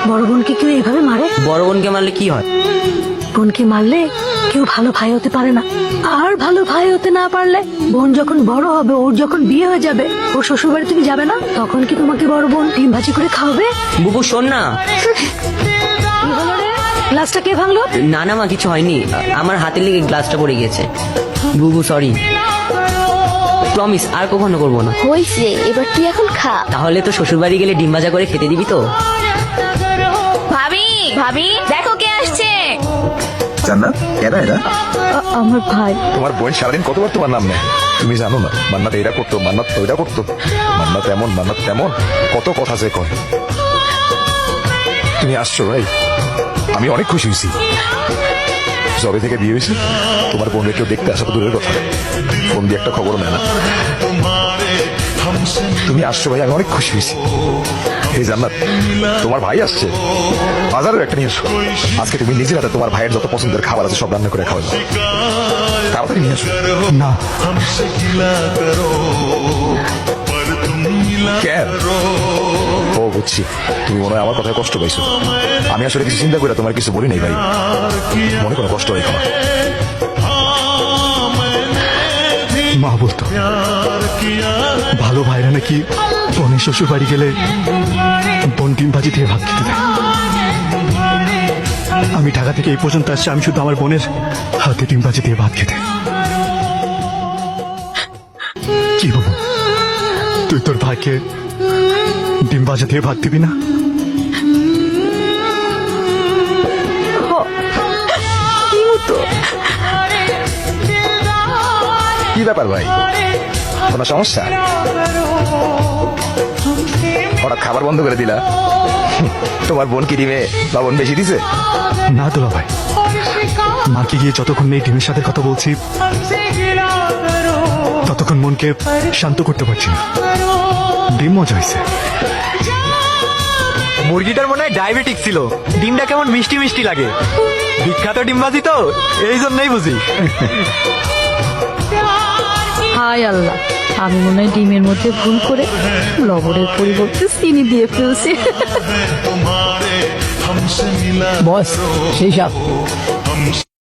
বড় বোনকে কেউ এইভাবে মারে? বড় বোনকে মারলে কি হয়? বোনকে মারলে কেউ ভালো ভাই হতে পারে না। আর ভালো ভাই হতে না পারলে বোন যখন বড় হবে, ওর যখন বিয়ে হয়ে যাবে, ওর শ্বশুর বাড়ি তুমি যাবে না, তখন কি তোমাকে বড় বোন ডিম ভাজি করে খাওয়াবে? বুবু শোন না। কি হলো রে? গ্লাসটা কে ভাঙলো? না না মা, কিছু হয়নি, আমার হাতে লেগে গ্লাসটা পড়ে গিয়েছে। বুবু সরি, প্রমিস আর কখনো করবো না। হয়েছে, এবার তুই এখন খা। তাহলে তো শ্বশুর বাড়ি গেলে ডিম ভাজা করে খেতে দিবি তো? ভাবি ভাবি দেখো কে আসছে। জান্নাত, কেন এরা? আমার ভাই। তোমার বোন সারাদিন কতবার তোমার নাম নেয়, তুমি জানো না? মান্নাত এটা করতো, মান্নাত ওইটা করতো, মান্নাত এমন, মান্নাত তেমন, কত কথা যে কয়। তুমি আসছো ভাই, আমি অনেক খুশি হয়েছি। জবে থেকে বিয়ে হয়েছে, তোমার বোনকে কেউ দেখতে আসা তো দূরের কথা, ফোন দিয়ে একটা খবর নেয় না। তুমি আসছো ভাই, আমি অনেক খুশি হয়েছি। এই জান্নাত, তোমার ভাই আসছে, বাজারেও একটা নিয়ে এসো। আজকে তুমি নিজের হাতে তোমার ভাইয়ের যত পছন্দের খাবার আছে সব রান্না করে খাওয়া যাবে, তাড়াতাড়ি নিয়ে আসো। না কেন? ও বুঝছি, তুমি মনে হয় আমার কথায় কষ্ট পাইছো। আমি আসলে কিছু চিন্তা করে তোমার কিছু বলি নাই ভাই, মনে কোনো কষ্ট হয় না। মা বলতো ভালো ভাইরা নাকি বোনের শ্বশুর বাড়ি গেলে বোন ডিম ভাজি দিয়ে ভাত খেতে দেয়। আমি ঢাকা থেকে এই পর্যন্ত আসছি, আমি শুধু আমার বোনের হাতে ডিম ভাজি দিয়ে ভাত খেতে। কি বলবো, তুই তোর ভাইকে ডিম ভাজা দিয়ে ভাত দিবি না? কি ব্যাপার ভাই, কোনো সমস্যা? হঠাৎ খাবার বন্ধ করে দিলা? তোমার বোন কি ডিমে লবণ বেশি দিছে? না তোলা ভাই, মাকে গিয়ে যতক্ষণ এই ডিমের সাথে কথা বলছি ততক্ষণ মনকে শান্ত করতে পারছি না। ডিম মজা হয়েছে। মুরগিটার মনে হয় ডায়াবেটিক ছিল, ডিমটা কেমন মিষ্টি মিষ্টি লাগে। বিখ্যাত ডিমবাজি তো, এই জন্যই বুঝি। হায় আল্লাহ, আমি মনে হয় ডিমের মধ্যে ভুল করে লবণের পরিবর্তে চিনি দিয়ে ফেলছি। বস সেই সব